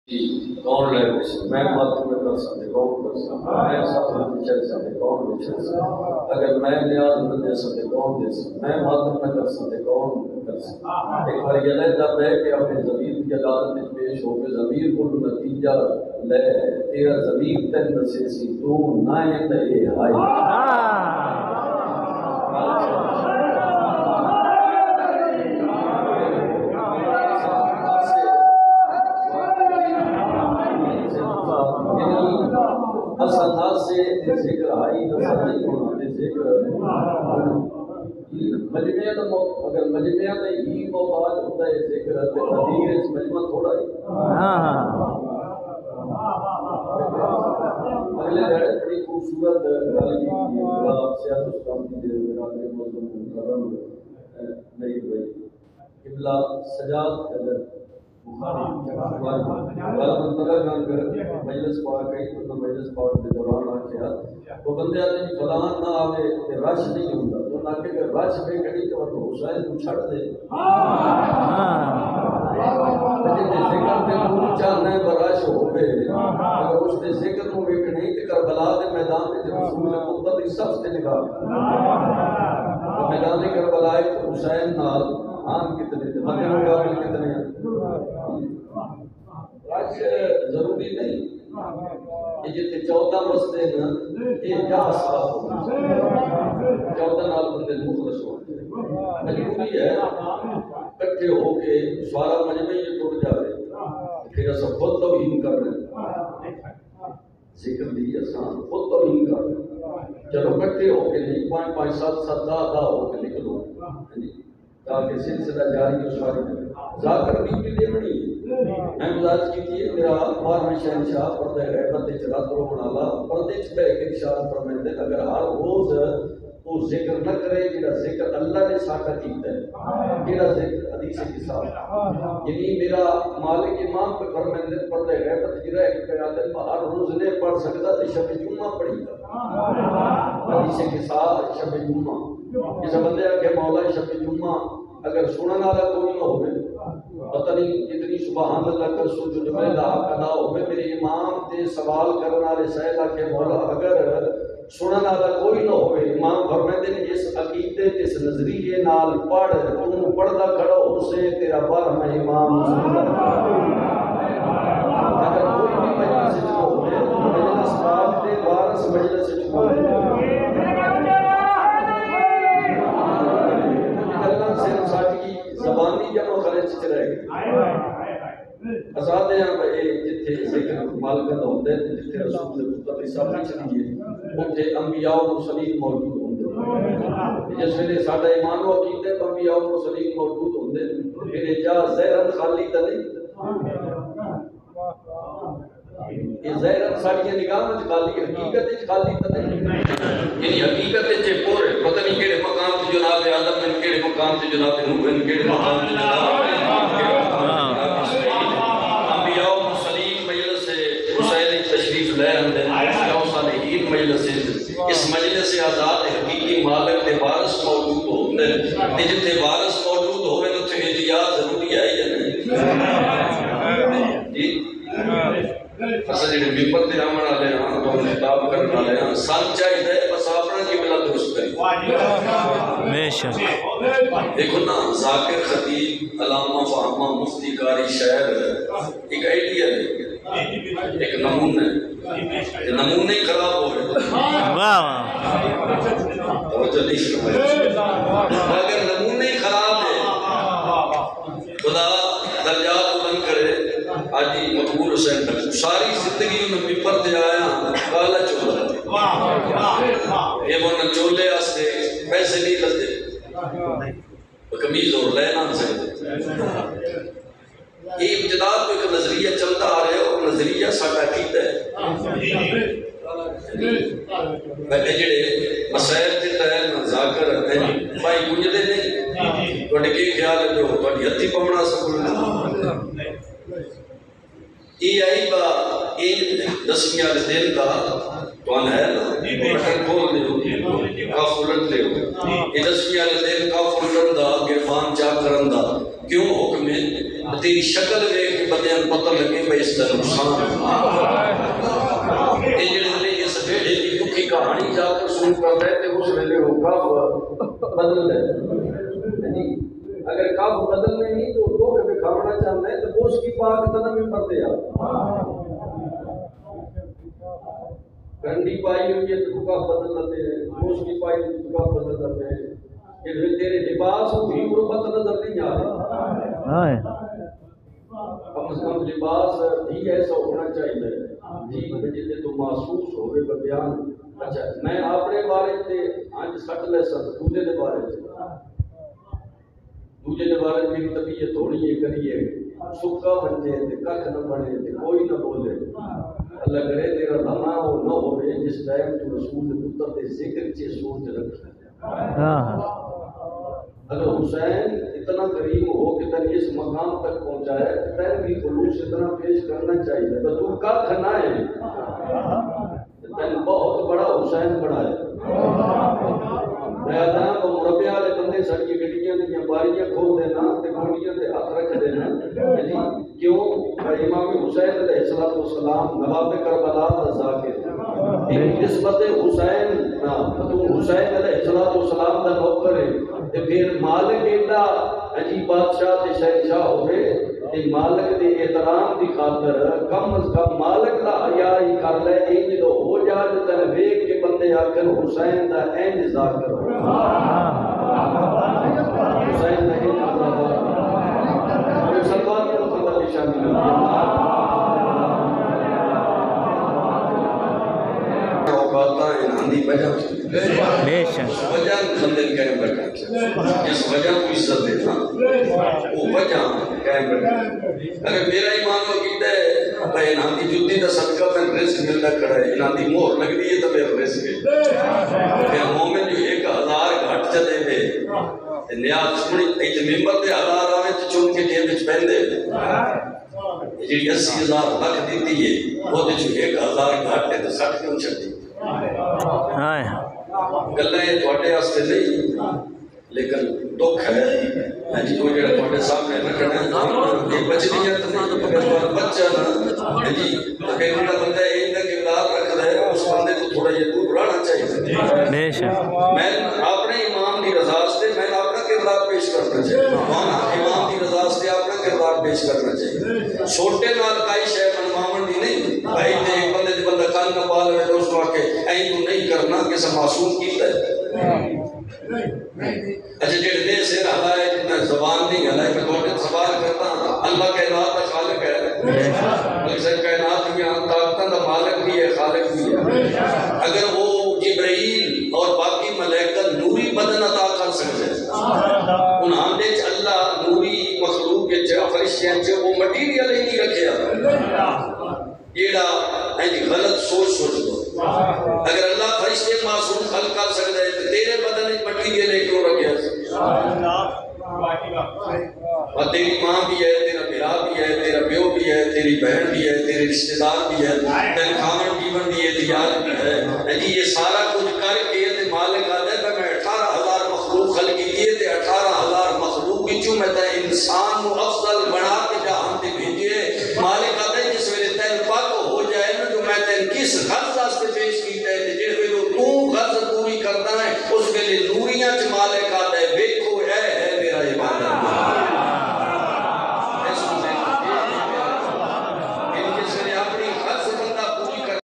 کون لے میں مت میں کر سکتے کون کر سکتا میں ساتھ میں چل سکتے کون نہیں چل سکتا اگر میں نیاز میں دے سکتے کون دے سکتا میں مت میں کر سکتے کون کر سکتا ایک بار یہ جب ہے کہ اپنے ضمیر کی عدالت میں پیش ہو کے ضمیر کو نتیجہ لے تیرا ضمیر تن نسے سی تو نہ تے ہائے سے ذکر آئی تو ذکر مجمع اگر مجمع میں ہی محتاج ہوتا ہے ذکر حدیث مجمع تھوڑا ہی اگلے دہڑے بڑی خوبصورت گل کی سیاست اسلام کی برادری موضوع مکرم نہیں ہوئی قبلہ سجاد قدر مجلس پاک گئی تو مجلس پاک کے دوران آخیا وہ بندے آتے ہیں فلان نہ آوے رش نہیں ہوتا تو نہ کہ رش پہ کڑی تو حسین کو چھڑ دے ذکر پہ پور چاہنا ہے برش ہو گئے اگر اس نے ذکر کو ویک نہیں تو کربلا کے میدان میں رسول مطلب اس سب سے نکال میدان کربلا حسین نال آن کتنے تھے مدے مقابل کتنے ہیں آج ضروری نہیں کہ جتنے 14 مسئلے نا یہ کیا اصلاف ہوگی 14 نال بندے مخلص ہوتے ہیں مجبوری ہے کٹھے ہو کے سوارا مجمع یہ ٹوٹ جاوے پھر ایسا خود توہین کر رہے ہیں ذکر دی آسان خود توہین کر رہے ہیں چلو کٹھے ہو کے نہیں 5 7 7 10 ہو کے نکلو تاکہ سلسلہ جاری ہو ساری ذاکر بھی لے بڑی میں گزارش کی تھی میرا بارہویں شہنشاہ پردہ غیبت چرات رو بنالا پردے چ بہ کے ارشاد فرمائندے اگر ہر روز وہ ذکر نہ کرے جڑا ذکر اللہ نے ساکا کیتا ہے جڑا ذکر حدیث کے ساتھ یعنی میرا مالک امام پہ فرمائندے پردہ غیبت جڑا ایک پیراتے ہر روز نے پڑھ سکتا تے شب جمعہ پڑھی گا حدیث کے ساتھ شب جمعہ اس بندے کہ مولا شب جمعہ اگر سنن والا کوئی نہ ہوئے پتہ نہیں کتنی سبحان اللہ کر سجود میں لا ادا ہوئے میرے امام تے سوال کرنے والے سائل کہ مولا اگر سنن والا کوئی نہ ہوئے امام فرماتے ہیں اس عقیدے تے اس نظریے نال پڑھ تو پڑھدا کھڑا ہو سے تیرا بارہواں امام اگر کوئی بھی مجلس نہ ہوئے مجلس پاک تے وارث مجلس ہوئے زبانی جمع خرچ چ رہ گئی آزاد ہیں جتھے ذکر مالکت ہوندے جتھے رسول مصطفی صاحب نے چلیے اوتھے انبیاء و مرسلین موجود ہوندے جس ویلے ساڈا ایمان و عقیدہ انبیاء و مرسلین موجود ہوندے پھر جا ذہن خالی تے نہیں یہ ظاہر ساری نگاہ میں خالی حقیقت خالی تے نہیں یعنی حقیقت تے پورے پتہ نہیں کیڑے مقام تے جناب آدم نے کیڑے مقام تے جناب نوح نے کیڑے مقام تے جناب انبیاء و مرسلین مجلس حسین تشریف لے آندے انبیاء و صالحین مجلس اس مجلس سے آزاد حقیقی مالک دے وارث موجود ہوندے تے جتھے وارث موجود ہوے تے اوتھے احتیاط ضروری ہے یا نہیں جی اصل جڑے ممبر تے آمن والے ہاں تو خطاب کرنے والے ہاں سن چاہیے بس اپنا قبلہ درست کریں بے شک دیکھو نا ذاکر خطیب علامہ فہمہ مفتی قاری شاعر ایک آئیڈیا ہے ایک نمونہ ہے نمونہ ہی خراب ہو گئے واہ توجہ نہیں فرمائی اگر نمونہ ہی خراب ہے خدا درجات بلند کرے آجی مقبول حسین تک ساری زندگی میں ممبر تے آیا کالا چولا یہ وہ نچولے آستے پیسے نہیں لگتے کمیز اور لینا سے یہ ابتدار کو ایک نظریہ چلتا آ رہے اور نظریہ ساڑھا کیتا ہے پہلے جڑے مسائل تے تحیل ذاکر ہیں بھائی گنجدے نہیں توڑے کی خیال ہے جو توڑی ہتھی پمنا سکولنا یہ آئی با این دسویں والے دن کا توان ہے نا بٹن کھول دے کاف الٹ لے یہ دسویں والے دن کاف الٹن دا گرفان چاک کرن دا کیوں حکم ہے تیری شکل ویکھ کے بندیاں نوں پتہ لگے بھئی اس دا نقصان یہ جڑے اس ویڑے دی دکھی کہانی جا کے سن کر رہے تے اس ویلے وہ کب بدل ہے اگر کب بدلنے نہیں تو دو کے کھانا چاہنا ہے تو بوش کی پاک تنم میں پڑتے آپ گھنڈی پائی ہوئی ہے تو کا بدل لیتے ہیں بوش کی پائی ہوئی تو کا بدل لیتے ہیں کہ تیرے لباس بھی غربت نظر نہیں آ رہے کم از کم لباس بھی ایسا ہونا چاہیے جی جتے تو محسوس ہوئے بیان اچھا میں اپنے بارے تے آج سٹ لے سن دوجے دے بارے تے دوجے دے بارے میری طبیعت تھوڑی ہے کریے سکا بنجے تے ککھ نہ بنے تے کوئی نہ بولے اللہ کرے تیرا دماغ وہ نہ ہوئے جس ٹائم تو رسول پتر دے ذکر چے سوچ رکھے اگر حسین اتنا کریم ہو کہ تن اس مقام تک پہنچا ہے تن بھی خلوص اتنا پیش کرنا چاہیے تو تو کا کھنا ہے تن بہت بڑا حسین بڑا ہے میں آدھا وہ مربع والے بندے سڑی گڈیاں دی باریاں کھول دینا تے گوڑیاں تے ہاتھ رکھ دینا کیوں امام حسین علیہ السلام نواب کربلا دا ذاکر نسبت حسین تو حسین علیہ السلام دا نوکر ہے تے پھر مالک ایڈا عجیب بادشاہ تے شہنشاہ ہوئے تے مالک دے احترام دی خاطر کم از کم مالک دا حیا ہی کر لے انج دو ہو جا تے تن ویکھ کے بندے آکھن حسین دا انج ذاکر حسین دا انج ذاکر سلوات کو خبر شامل ہے وجہ بندے قائم رکھنا جس وجہ کو عزت دینا وہ وجہ قائم رکھنا اگر میرا ایمان ہو کیتا ہے بھائی انہاں دی جدی دا صدقہ میں رزق ملنا کھڑا ہے انہاں دی مہر لگ دی ہے تو میرا رزق ہے پھر مومن جو 1000 گھٹ چلے ہوئے نیاز سنی ایک ممبر دے 1000 آوے تو چون کے جیب وچ پہندے جی 80,000 لکھ دیتی ہے وہ دے جو 1000 گھٹ ہے تو 60 کیوں چڑھتی گلیں تھوڑے واسطے نہیں لیکن دکھ ہے جی وہ جڑا تھوڑے سامنے رکھنا ہے یہ بچنیت نہیں بچہ نا جی کہ جڑا بندہ ایک دا کردار رکھتا ہے اس بندے کو تھوڑا یہ دور رہنا چاہیے میں اپنے امام دی رضا سے میں اپنا کردار پیش کرنا چاہیے امام دی رضا سے اپنا کردار پیش کرنا چاہیے چھوٹے نال کائی شے منواون دی نہیں بھائی تے ایک بندے دی بندہ کان نہ پال ہوئے دوست کو کہ این تو نہیں کرنا کسا معصوم کیتا ہے اچھا جڑے دے سے رہا ہے جتنا زبان نہیں ہے میں توڑے سوال کرتا ہوں اللہ کائنات کا خالق ہے ملک صاحب کائنات میں طاقتاں دا مالک بھی ہے خالق بھی ہے اگر وہ جبرائیل اور باقی ملائکہ نوری بدن عطا کر سکتے ہیں انہاں دے اللہ نوری مخلوق کے فرشتیاں وہ مٹیریل ہی نہیں رکھیا یہ غلط سوچ دو اگر اللہ فرشتے معصوم خلق کر سکتا ہے تو تیرے بدن میں مٹیریل ہے کیوں رکھیا اور تیری ماں بھی ہے تیرا بھرا بھی ہے تیرا بیو بھی ہے تیری بہن بھی ہے تیرے رشتہ دار بھی ہے تیرے خامن جیون بھی ہے دیار بھی ہے یہ سارا کچھ کر کے مالک آتا ہے میں 18,000 مخلوق خلق کیے 18,000 مخلوق کی چوں میں انسان کو افضل بنا